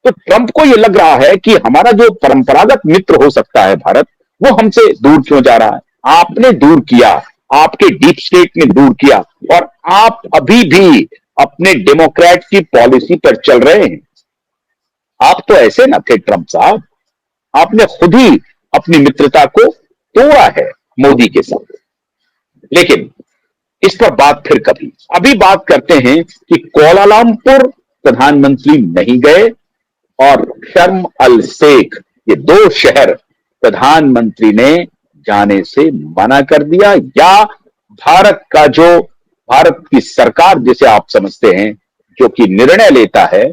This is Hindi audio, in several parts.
तो ट्रंप को यह लग रहा है कि हमारा जो परंपरागत मित्र हो सकता है भारत, वो हमसे दूर क्यों जा रहा है। आपने दूर किया, आपके डीप स्टेट ने दूर किया, और आप अभी भी अपने डेमोक्रेट की पॉलिसी पर चल रहे हैं। आप तो ऐसे ना थे ट्रंप साहब, आपने खुद ही अपनी मित्रता को तोड़ा है मोदी के साथ। लेकिन इस पर बात फिर कभी। अभी बात करते हैं कि कुआलालंपुर प्रधानमंत्री नहीं गए, और शर्म अल शेख, ये दो शहर प्रधानमंत्री ने जाने से मना कर दिया, या भारत की सरकार जिसे आप समझते हैं, जो कि निर्णय लेता है,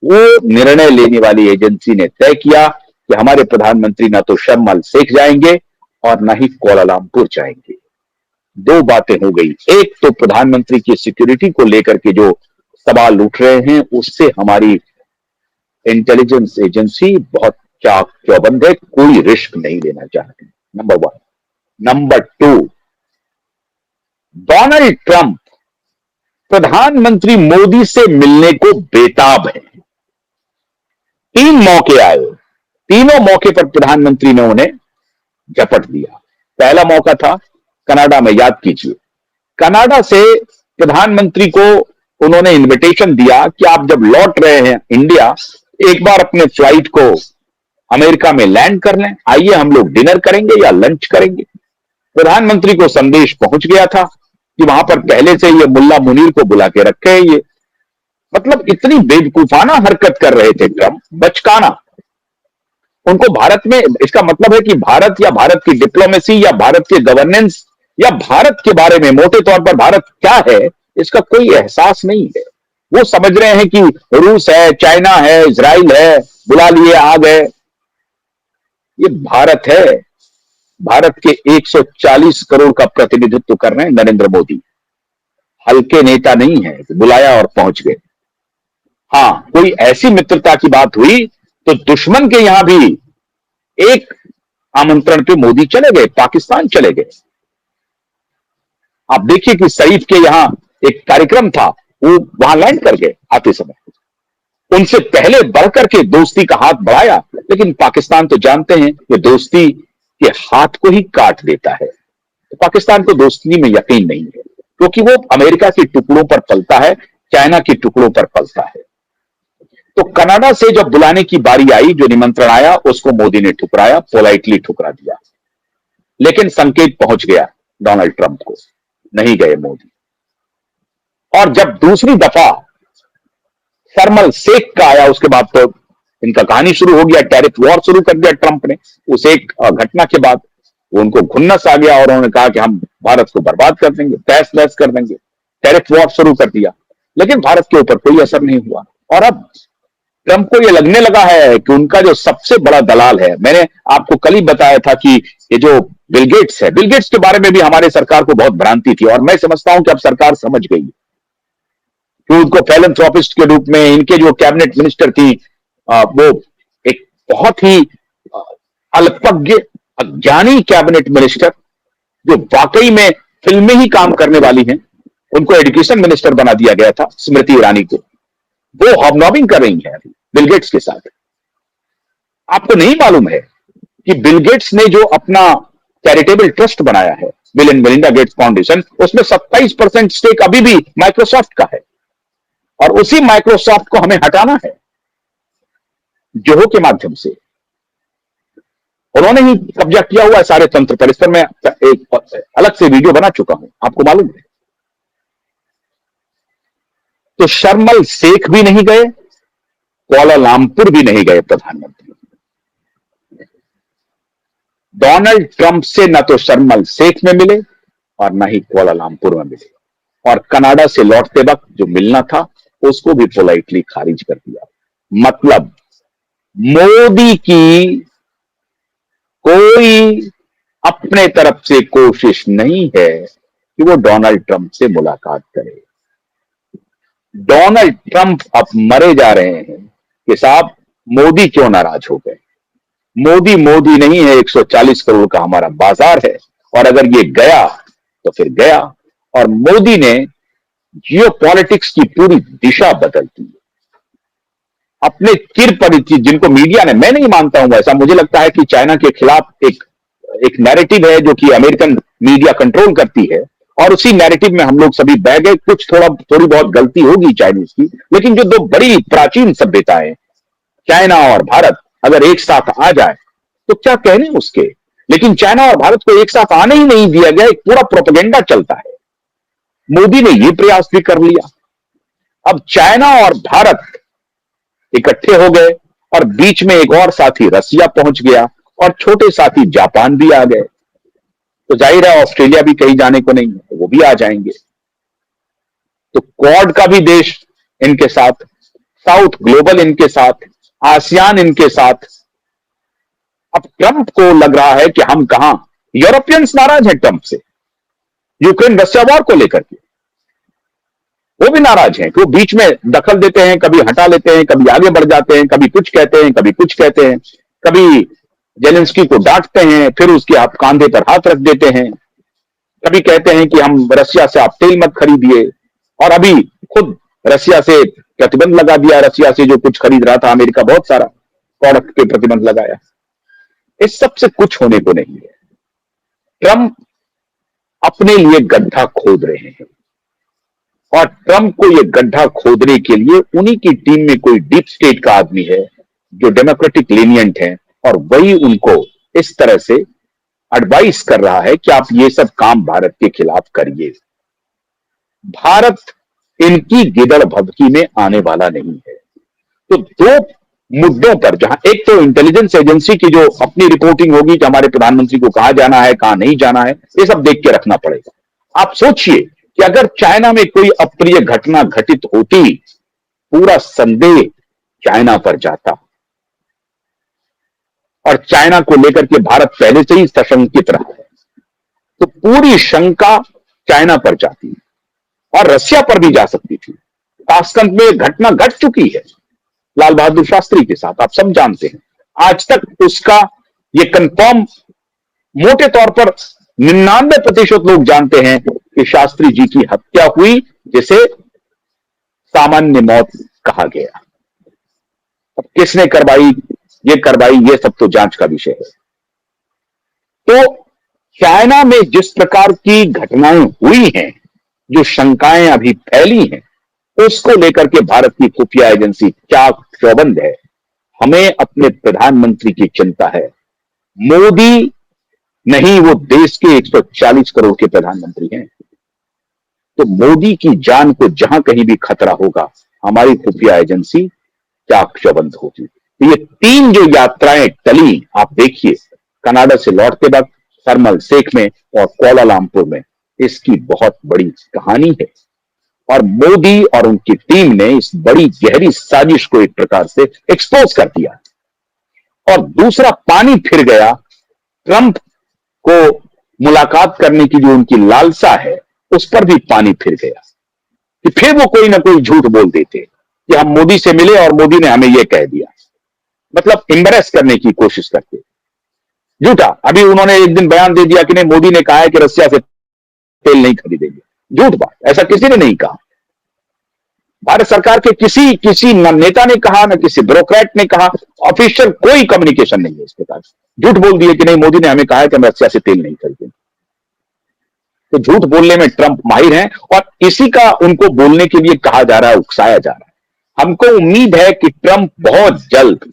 वो निर्णय लेने वाली एजेंसी ने तय किया कि हमारे प्रधानमंत्री ना तो शर्म अल शेख जाएंगे और ना ही कुआलालंपुर जाएंगे। दो बातें हो गई। एक तो प्रधानमंत्री की सिक्योरिटी को लेकर के जो सवाल उठ रहे हैं, उससे हमारी इंटेलिजेंस एजेंसी बहुत चाक चौबंद है, कोई रिस्क नहीं लेना चाहती, number one. Number two, Donald Trump प्रधानमंत्री मोदी से मिलने को बेताब है। 3 मौके आए, तीनों मौके पर प्रधानमंत्री ने उन्हें झपट दिया। पहला मौका था कनाडा में, याद कीजिए, कनाडा से प्रधानमंत्री को उन्होंने इनविटेशन दिया कि आप जब लौट रहे हैं इंडिया, एक बार अपने फ्लाइट को अमेरिका में लैंड कर लें, आइए हम लोग डिनर करेंगे या लंच करेंगे। प्रधानमंत्री को संदेश पहुंच गया था कि वहां पर पहले से ये मुल्ला मुनीर को बुला के रखे हैं। ये मतलब इतनी बेवकूफाना हरकत कर रहे थे ट्रंप, बचकाना। उनको भारत में, इसका मतलब है कि भारत या भारत की डिप्लोमेसी या भारत के गवर्नेंस या भारत के बारे में, मोटे तौर पर भारत क्या है, इसका कोई एहसास नहीं है। वो समझ रहे हैं कि रूस है, चाइना है, इजराइल है, बुला लिए, आ गए। ये भारत है। भारत के 140 करोड़ का प्रतिनिधित्व कर रहे हैं नरेंद्र मोदी। हल्के नेता नहीं है, बुलाया और पहुंच गए। हां, कोई ऐसी मित्रता की बात हुई तो दुश्मन के यहां भी एक आमंत्रण पे मोदी चले गए, पाकिस्तान चले गए। आप देखिए कि शरीफ के यहां एक कार्यक्रम था, वो वहां लैंड कर गए आते समय। उनसे पहले बढ़कर के दोस्ती का हाथ बढ़ाया, लेकिन पाकिस्तान तो जानते हैं कि दोस्ती के हाथ को ही काट देता है। तो पाकिस्तान को दोस्ती में यकीन नहीं है, क्योंकि वो अमेरिका के टुकड़ों पर पलता है, चाइना के टुकड़ों पर पलता है। तो कनाडा से जब बुलाने की बारी आई, जो निमंत्रण आया, उसको मोदी ने ठुकराया, पोलाइटली ठुकरा दिया। लेकिन संकेत पहुंच गया डोनाल्ड ट्रंप को, नहीं गए मोदी। और जब दूसरी दफा शर्म अल शेख का आया, उसके बाद तो इनका कहानी शुरू हो गया, टैरिफ वॉर शुरू कर दिया ट्रंप ने। उस एक घटना के बाद वो उनको खुन्नस आ गया और उन्होंने कहा कि हम भारत को बर्बाद कर देंगे, तहस नहस कर देंगे, टैरिफ वॉर शुरू कर दिया। लेकिन भारत के ऊपर कोई असर नहीं हुआ। और अब ट्रंप को यह लगने लगा है कि उनका जो सबसे बड़ा दलाल है, मैंने आपको कल ही बताया था कि ये जो बिल गेट्स है, बिल गेट्स के बारे में भी हमारे सरकार को बहुत भ्रांति थी, और मैं समझता हूं कि अब सरकार समझ गई कि उनको फिलैंथ्रोपिस्ट के रूप में, इनके जो कैबिनेट मिनिस्टर थी, वो एक बहुत ही अल्पज्ञ, अज्ञानी कैबिनेट मिनिस्टर, जो वाकई में फिल्म में ही काम करने वाली हैं, उनको एजुकेशन मिनिस्टर बना दिया गया था, स्मृति ईरानी को। वो हॉबनॉबिंग कर रही है अभी बिल गेट्स के साथ। आपको नहीं मालूम है कि बिल गेट्स ने जो अपना चैरिटेबल ट्रस्ट बनाया है, bill and Melinda Gates foundation, उसमें 27% स्टेक अभी भी माइक्रोसॉफ्ट का है, और उसी माइक्रोसॉफ्ट को हमें हटाना है जोहो के माध्यम से। उन्होंने ही कब्जा किया हुआ है सारे तंत्र पर। इस पर मैं एक अलग से वीडियो बना चुका हूं, आपको मालूम है। तो शर्म अल शेख भी नहीं गए, कुआलालंपुर भी नहीं गए प्रधानमंत्री। डोनाल्ड ट्रंप से न तो शर्म अल शेख में मिले और न ही कुआलालंपुर में मिले, और कनाडा से लौटते वक्त जो मिलना था उसको भी पोलाइटली खारिज कर दिया। मतलब मोदी की कोई अपने तरफ से कोशिश नहीं है कि वो डोनाल्ड ट्रंप से मुलाकात करे। डोनाल्ड ट्रंप अब मरे जा रहे हैं कि साहब मोदी क्यों नाराज हो गए। मोदी मोदी नहीं है, 140 करोड़ का हमारा बाजार है, और अगर ये गया तो फिर गया। और मोदी ने जियोपॉलिटिक्स की पूरी दिशा बदल दी। अपने किरपरिचित जिनको मीडिया ने, मैं नहीं मानता हूं ऐसा, मुझे लगता है कि चाइना के खिलाफ एक नैरेटिव है जो कि अमेरिकन मीडिया कंट्रोल करती है, और उसी नैरेटिव में हम लोग सभी बह गए। कुछ थोड़ी बहुत गलती होगी चाइनीज की, लेकिन जो दो बड़ी प्राचीन सभ्यताएं चाइना और भारत अगर एक साथ आ जाए तो क्या कहने उसके। लेकिन चाइना और भारत को एक साथ आने ही नहीं दिया गया, एक पूरा प्रोपेगेंडा चलता है। मोदी ने यह प्रयास भी कर लिया। अब चाइना और भारत इकट्ठे हो गए और बीच में एक और साथी रसिया पहुंच गया और छोटे साथी जापान भी आ गए, तो जाहिर है ऑस्ट्रेलिया भी कहीं जाने को नहीं है, वो भी आ जाएंगे। तो क्वाड का भी देश इनके साथ, साउथ ग्लोबल इनके साथ, आसियान इनके साथ। अब ट्रंप को लग रहा है कि हम कहां, यूरोपियंस नाराज हैं ट्रंप से, यूक्रेन रशिया वॉर को लेकर के वो भी नाराज हैं कि वो बीच में दखल देते हैं, कभी हटा लेते हैं, कभी आगे बढ़ जाते हैं, कभी कुछ कहते हैं, कभी कुछ कहते हैं, कभी जेलेंस्की को डांटते हैं, फिर उसके आप कांधे पर हाथ रख देते हैं, कभी कहते हैं कि हम रशिया से आप तेल मत खरीदिए, और अभी खुद रशिया से प्रतिबंध लगा दिया। रशिया से जो कुछ खरीद रहा था अमेरिका, बहुत सारा प्रोडक्ट पे प्रतिबंध लगाया। इस सब से कुछ होने को नहीं है। ट्रंप अपने लिए गड्ढा खोद रहे हैं, और ट्रंप को यह गड्ढा खोदने के लिए उन्हीं की टीम में कोई डीप स्टेट का आदमी है जो डेमोक्रेटिक लीनियंट है, और वही उनको इस तरह से एडवाइस कर रहा है कि आप ये सब काम भारत के खिलाफ करिए। भारत इनकी गिदड़ भभकी में आने वाला नहीं है। तो दो मुद्दों पर, जहां एक तो इंटेलिजेंस एजेंसी की जो अपनी रिपोर्टिंग होगी कि हमारे प्रधानमंत्री को कहां जाना है, कहां नहीं जाना है, ये सब देख के रखना पड़ेगा। आप सोचिए कि अगर चाइना में कोई अप्रिय घटना घटित होती, पूरा संदेह चाइना पर जाता, और चाइना को लेकर के भारत पहले से ही सशंकित रहा है, तो पूरी शंका चाइना पर जाती और रशिया पर भी जा सकती थी। ताशकंद में एक घटना घट चुकी है लाल बहादुर शास्त्री के साथ, आप सब जानते हैं। आज तक उसका ये कंफर्म मोटे तौर पर 99% लोग जानते हैं कि शास्त्री जी की हत्या हुई, जिसे सामान्य मौत कहा गया। अब किसने करवाई, ये सब तो जांच का विषय है। तो चाइना में जिस प्रकार की घटनाएं हुई हैं, जो शंकाएं अभी फैली हैं, उसको लेकर के भारत की खुफिया एजेंसी चाक चौबंद है। हमें अपने प्रधानमंत्री की चिंता है। मोदी नहीं, वो देश के 140 करोड़ के प्रधानमंत्री हैं। तो मोदी की जान को जहां कहीं भी खतरा होगा, हमारी खुफिया एजेंसी चाक चौबंद होगी। तो ये तीन जो यात्राएं टली, आप देखिए, कनाडा से लौटते वक्त, थर्मल शेख में और कुआलालंपुर में, इसकी बहुत बड़ी कहानी है। और मोदी और उनकी टीम ने इस बड़ी गहरी साजिश को एक प्रकार से एक्सपोज कर दिया। और दूसरा, पानी फिर गया। ट्रंप को मुलाकात करने की जो उनकी लालसा है, उस पर भी पानी फिर गया कि फिर वो कोई ना कोई झूठ बोल देते कि हम मोदी से मिले और मोदी ने हमें यह कह दिया, मतलब एम्बरेस करने की कोशिश करते। झूठा। अभी उन्होंने एक दिन बयान दे दिया कि नहीं, मोदी ने कहा है कि रशिया से तेल नहीं खरीदेंगे। झूठ बात, ऐसा किसी ने नहीं कहा। भारत सरकार के किसी न नेता ने कहा, न किसी ब्यूरोक्रेट ने कहा, ऑफिशियल कोई कम्युनिकेशन नहीं है इस प्रकार। झूठ बोल दिए कि नहीं, मोदी ने हमें कहा है कि हम रशिया से तेल नहीं खरीदेंगे। तो झूठ बोलने में ट्रंप माहिर हैं, और इसी का उनको बोलने के लिए कहा जा रहा है, उकसाया जा रहा है। हमको उम्मीद है कि ट्रंप बहुत जल्द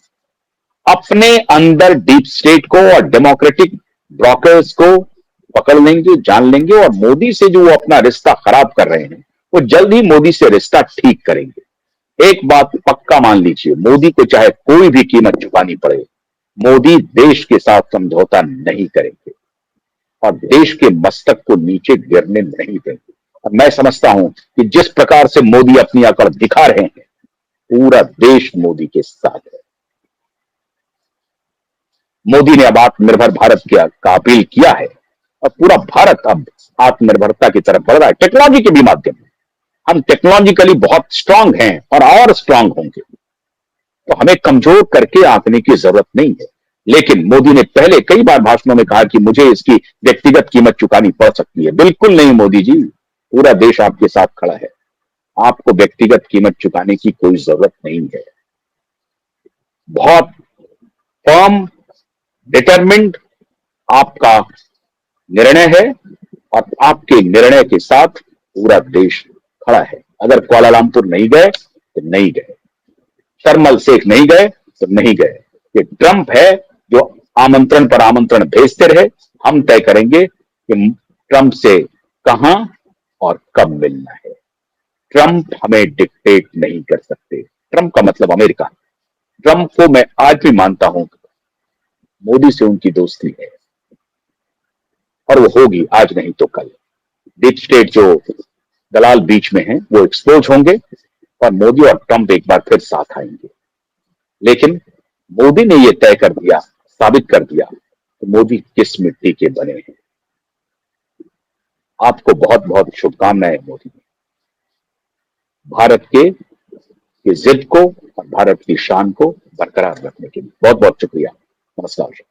अपने अंदर डीप स्टेट को और डेमोक्रेटिक ब्रोकर्स को पकड़ लेंगे, जान लेंगे, और मोदी से जो वो अपना रिश्ता खराब कर रहे हैं, वो जल्द ही मोदी से रिश्ता ठीक करेंगे। एक बात पक्का मान लीजिए, मोदी को चाहे कोई भी कीमत चुकानी पड़े, मोदी देश के साथ समझौता नहीं करेंगे और देश के मस्तक को नीचे गिरने नहीं देंगे। और मैं समझता हूं कि जिस प्रकार से मोदी अपनी अकड़ दिखा रहे हैं, पूरा देश मोदी के साथ है। मोदी ने अब आत्मनिर्भर भारत का अपील किया है, और पूरा भारत अब आत्मनिर्भरता की तरफ बढ़ रहा है, टेक्नोलॉजी के भी माध्यम से। हम टेक्नोलॉजिकली बहुत स्ट्रांग हैं और स्ट्रांग होंगे, तो हमें कमजोर करके आंकने की जरूरत नहीं है। लेकिन मोदी ने पहले कई बार भाषणों में कहा कि मुझे इसकी व्यक्तिगत कीमत चुकानी पड़ सकती है। बिल्कुल नहीं मोदी जी, पूरा देश आपके साथ खड़ा है, आपको व्यक्तिगत कीमत चुकाने की कोई जरूरत नहीं है। बहुत फर्म, डिटरमिन्ड आपका निर्णय है और आपके निर्णय के साथ पूरा देश खड़ा है। अगर कुआलालंपुर नहीं गए तो नहीं गए, शर्म अल शेख नहीं गए तो नहीं गए। ये ट्रंप है जो आमंत्रण पर आमंत्रण भेजते रहे। हम तय करेंगे कि ट्रंप से कहां और कब मिलना है। ट्रंप हमें डिक्टेट नहीं कर सकते। ट्रंप का मतलब अमेरिका। ट्रंप को मैं आज भी मानता हूं मोदी से उनकी दोस्ती है और वो होगी, आज नहीं तो कल। डीप स्टेट जो दलाल बीच में हैं वो एक्सपोज होंगे और मोदी और ट्रंप एक बार फिर साथ आएंगे। लेकिन मोदी ने ये तय कर दिया, साबित कर दिया कि मोदी किस मिट्टी के बने हैं। आपको बहुत बहुत शुभकामनाएं मोदी। भारत के जिद को और भारत की शान को बरकरार रखने के लिए बहुत बहुत शुक्रिया। नमस्कार।